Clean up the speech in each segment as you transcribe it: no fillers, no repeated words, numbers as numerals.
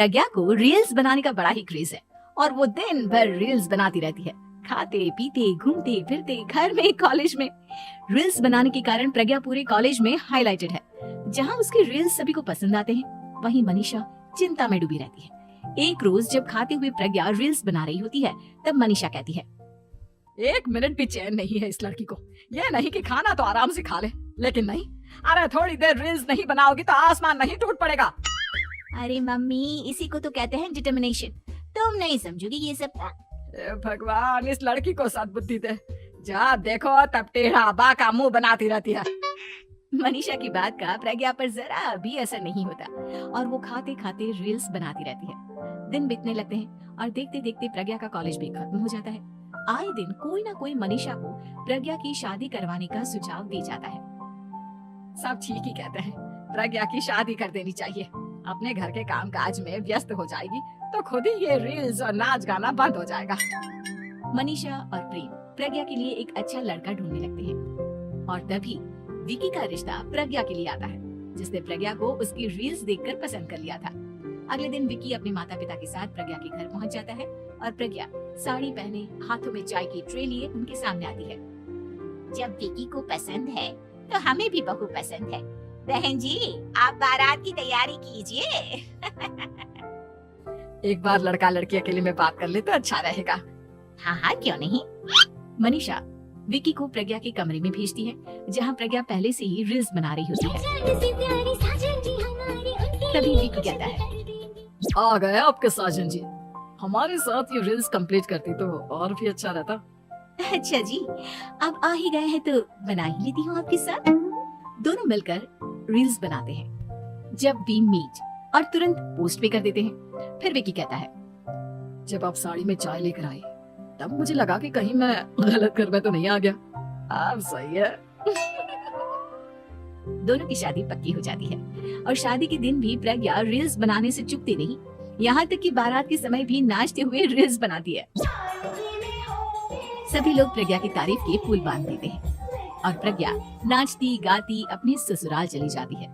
प्रज्ञा को रील्स बनाने का बड़ा ही क्रेज है और वो दिन भर रील्स बनाती रहती है। खाते पीते घूमते फिरते घर में कॉलेज में रील्स बनाने के कारण प्रज्ञा पूरे कॉलेज में हाईलाइटेड है। जहाँ उसके रील्स सभी को पसंद आते हैं, वहीं मनीषा चिंता में डूबी रहती है। एक रोज जब खाते हुए प्रज्ञा रील्स बना रही होती है, तब मनीषा कहती है, एक मिनट भी चैन नहीं है इस लड़की को। यह नहीं कि खाना तो आराम से खा ले, लेकिन नहीं, अरे थोड़ी देर रील्स नहीं बनाओगी तो आसमान नहीं टूट पड़ेगा। अरे मम्मी, इसी को तो कहते हैं डिटर्मिनेशन। तुम नहीं समझोगी ये सब। भगवान, इस लड़की को सद्बुद्धि दे। जब देखो तब टेढ़ा बाका मुंह बनाती रहती है। मनीषा की बात का प्रज्ञा पर जरा भी असर नहीं होता और वो खाते खाते रील्स बनाती रहती है। दिन बीतने लगते हैं और देखते देखते प्रज्ञा का कॉलेज भी खत्म हो जाता है। आए दिन कोई ना कोई मनीषा को प्रज्ञा की शादी करवाने का सुझाव दे जाता है। सब ठीक ही कहते हैं, प्रज्ञा की शादी कर देनी चाहिए। अपने घर के कामकाज में व्यस्त हो जाएगी तो खुद ही ये रील्स और नाच गाना बंद हो जाएगा। मनीषा और प्रेम प्रज्ञा के लिए एक अच्छा लड़का ढूंढने लगते हैं और तभी विकी का रिश्ता प्रज्ञा के लिए आता है, जिसने प्रज्ञा को उसकी रील्स देखकर पसंद कर लिया था। अगले दिन विकी अपने माता पिता के साथ प्रज्ञा के घर पहुंच जाता है और प्रज्ञा साड़ी पहने हाथों में चाय की ट्रे लिए उनके सामने आती है। जब विकी को पसंद है तो हमें भी बहू पसंद है। बहन जी, आप बारात की तैयारी कीजिए। एक बार लड़का लड़की अकेले में बात कर ले तो अच्छा रहेगा। हाँ हाँ, क्यों नहीं। मनीषा विकी को प्रज्ञा के कमरे में भेजती है, जहाँ प्रज्ञा पहले से ही रील्स बना रही होती है। तभी विकी कहता है, आ गए आपके साजन जी। हमारे साथ ये रील्स कंप्लीट करती तो और भी अच्छा रहता। अच्छा जी, अब आ ही गए हैं तो बना ही लेती हूँ आपके साथ। दोनों मिलकर रील्स बनाते हैं। जब वी मीट और तुरंत पोस्ट भी कर देते हैं। फिर विकी कहता है, जब आप साड़ी में चाय लेकर आए तब मुझे लगा कि कहीं मैं गलत घर में तो नहीं आ गया। अब सही है। दोनों की शादी पक्की हो जाती है और शादी के दिन भी प्रज्ञा रील्स बनाने से चूकती नहीं। यहाँ तक कि बारात के समय भी नाचते हुए रील्स बनाती है। सभी लोग प्रज्ञा की तारीफ के पुल बांध देते हैं और प्रज्ञा नाचती गाती अपने ससुराल चली जाती है।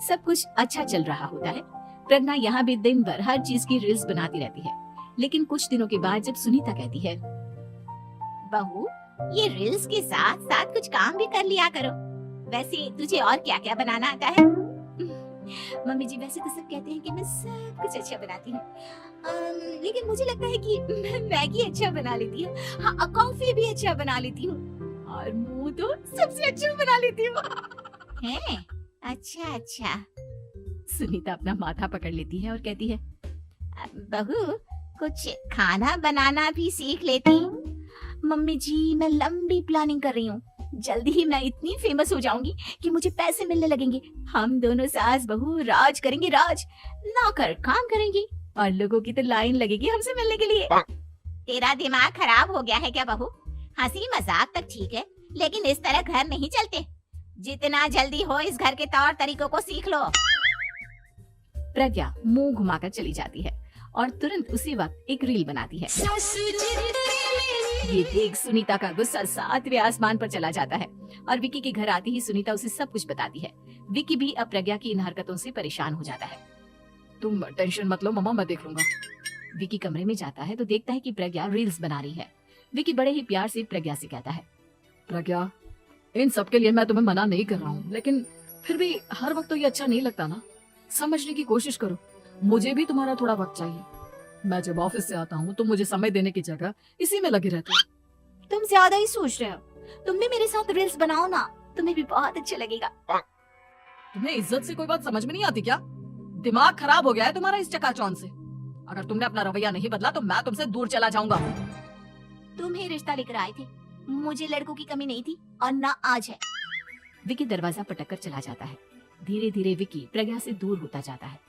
सब कुछ अच्छा चल रहा होता है। प्रज्ञा यहाँ भी दिन भर हर चीज की रील्स बनाती रहती है। लेकिन कुछ दिनों के बाद जब सुनीता कहती है, बहू, ये रील्स के साथ साथ कुछ काम भी कर लिया करो। वैसे तुझे और क्या क्या बनाना आता है? मम्मी जी, वैसे तो सब कहते हैं कि मैं सब कुछ अच्छा बनाती हूँ, लेकिन मुझे लगता है कि मैं मैगी अच्छा बना लेती हूँ। हाँ, कॉफी भी अच्छा बना लेती हूँ और मुंह तो सबसे अच्छा बना लेती हूँ। हैं? अच्छा अच्छा। सुनीता अपना माथा पकड़ लेती है और कहती है, बहू, कुछ खाना बनाना भी सीख लेती। मम्मी जी, मैं लंबी प्लानिंग कर रही हूँ। जल्दी ही मैं इतनी फेमस हो जाऊंगी कि मुझे पैसे मिलने लगेंगे। हम दोनों सास बहू राज करेंगे, राज। नौकर काम करेंगे और लोगों की तो लाइन लगेगी हमसे मिलने के लिए। तेरा दिमाग खराब हो गया है क्या बहू? हंसी मजाक तक ठीक है, लेकिन इस तरह घर नहीं चलते। जितना जल्दी हो इस घर के तौर तरीकों को सीख लो। प्रज्ञा मुंह घुमाकर चली जाती है और तुरंत उसी वक्त एक रील बनाती है। ये देख सुनीता का गुस्सा 7वें आसमान पर चला जाता है और विकी के घर आती ही सुनीता उसे सब कुछ बताती है। विकी भी अब प्रज्ञा की इन हरकतों से परेशान हो जाता है। तुम टेंशन मत लो मम्मा, मैं देख लूंगा। विकी कमरे में जाता है तो देखता है कि प्रज्ञा रील्स बना रही है। विकी बड़े ही प्यार से प्रज्ञा से कहता है, प्रज्ञा, इन सब के लिए मैं तुम्हें मना नहीं कर रहा हूँ, लेकिन फिर भी हर वक्त तो ये अच्छा नहीं लगता ना। समझने की कोशिश करो, मुझे भी तुम्हारा थोड़ा वक्त चाहिए। मैं जब ऑफिस से आता हूँ तो मुझे समय देने की जगह इसी में लगे रहते हो। तुम ज्यादा ही सोच रहे हो। तुम भी मेरे साथ रील्स बनाओ ना, तुम्हें भी बहुत अच्छा लगेगा। तुम्हें इज्जत से कोई बात समझ में नहीं आती क्या? दिमाग खराब हो गया है तुम्हारा इस चकाचौंध से। अगर तुमने अपना रवैया नहीं बदला तो मैं तुमसे दूर चला जाऊंगा। तुम ही रिश्ता लेकर आए थे, मुझे लड़कों की कमी नहीं थी और ना आज है। विकी दरवाजा पटक कर चला जाता है। धीरे धीरे विकी प्रज्ञा से दूर होता जाता है।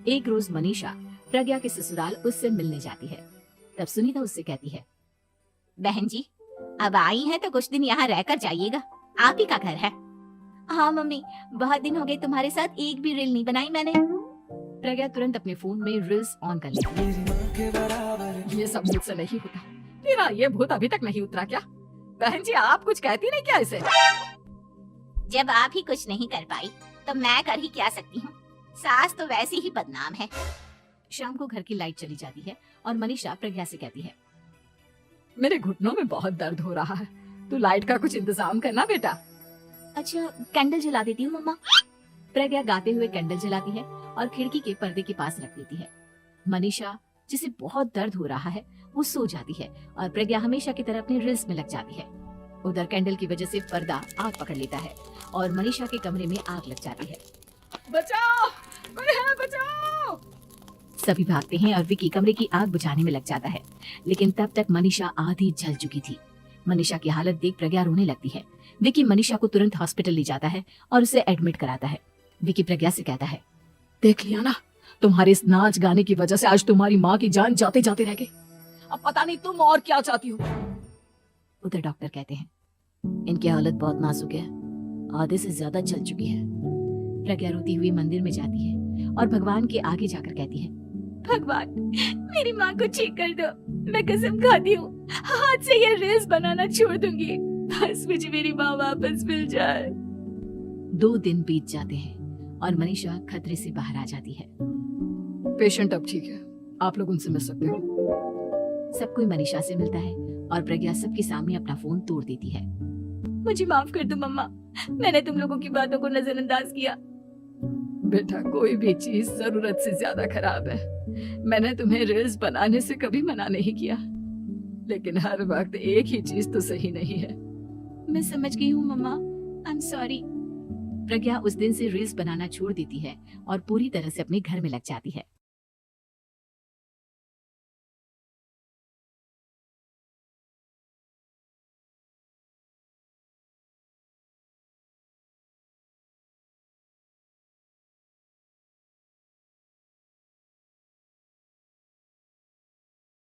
एक रोज मनीषा प्रज्ञा के ससुराल उससे मिलने जाती है। तब सुनीता उससे कहती है, बहन जी, अब आई है तो कुछ दिन यहाँ रहकर जाइएगा। आप ही का घर है। हाँ मम्मी, बहुत दिन हो गए तुम्हारे साथ एक भी रील नहीं बनाई मैंने। प्रज्ञा तुरंत अपने फोन में रील्स ऑन कर लेती है। ये सब मुझसे नहीं होता। तेरा ये भूत अभी तक नहीं उतरा क्या? बहन जी, आप कुछ कहती नहीं क्या इसे? जब आप ही कुछ नहीं कर पाई तो मैं कर ही क्या सकती हूँ। सास तो वैसी ही बदनाम है। शाम को घर की लाइट चली जाती है और मनीषा प्रज्ञा से कहती है, मेरे घुटनों में बहुत दर्द हो रहा है, तू लाइट का कुछ इंतजाम करना बेटा। अच्छा कैंडल जला देती हूँ मम्मा। प्रज्ञा गाते हुए कैंडल जलाती है और खिड़की के पर्दे के पास रख देती है। मनीषा जिसे बहुत दर्द हो रहा है वो सो जाती है और प्रज्ञा हमेशा की तरह अपने रील्स में लग जाती है। उधर कैंडल की वजह से पर्दा आग पकड़ लेता है और मनीषा के कमरे में आग लग जाती है। बचाओ, कोई है, बचाओ। सभी भागते हैं और विकी कमरे की आग बुझाने में लग जाता है, लेकिन तब तक मनीषा आधी जल चुकी थी। मनीषा की हालत देख प्रज्ञा रोने लगती है। विकी मनीषा को तुरंत हॉस्पिटल ले जाता है और उसे एडमिट कराता है। विकी प्रज्ञा से कहता है, देख लिया ना, तुम्हारे इस नाच गाने की वजह से आज तुम्हारी माँ की जान जाते जाते रह गई। अब पता नहीं तुम और क्या चाहती हो। उधर डॉक्टर कहते हैं, इनकी हालत बहुत नाजुक है, आधे से ज्यादा जल चुकी है। प्रज्ञा रोती हुई मंदिर में जाती है और भगवान के आगे जाकर कहती है, भगवान मेरी माँ को ठीक कर दो, मैं कसम खाती हूँ हाथ से ये रील्स बनाना छोड़ दूंगी, बस मुझे मेरी माँ वापस मिल जाए। 2 दिन बीत जाते हैं और मनीषा खतरे से बाहर आ जाती है। पेशेंट अब ठीक है, आप लोग उनसे मिल सकते हो। सब कोई मनीषा से मिलता है और प्रज्ञा सबके सामने अपना फोन तोड़ देती है। मुझे माफ कर दो मम्मा, मैंने तुम लोगों की बातों को नजरअंदाज किया। बेटा कोई भी चीज जरूरत से ज्यादा खराब है। मैंने तुम्हें रील्स बनाने से कभी मना नहीं किया, लेकिन हर वक्त एक ही चीज तो सही नहीं है। मैं समझ गई हूँ मम्मा, आई एम सॉरी। प्रज्ञा उस दिन से रील्स बनाना छोड़ देती है और पूरी तरह से अपने घर में लग जाती है।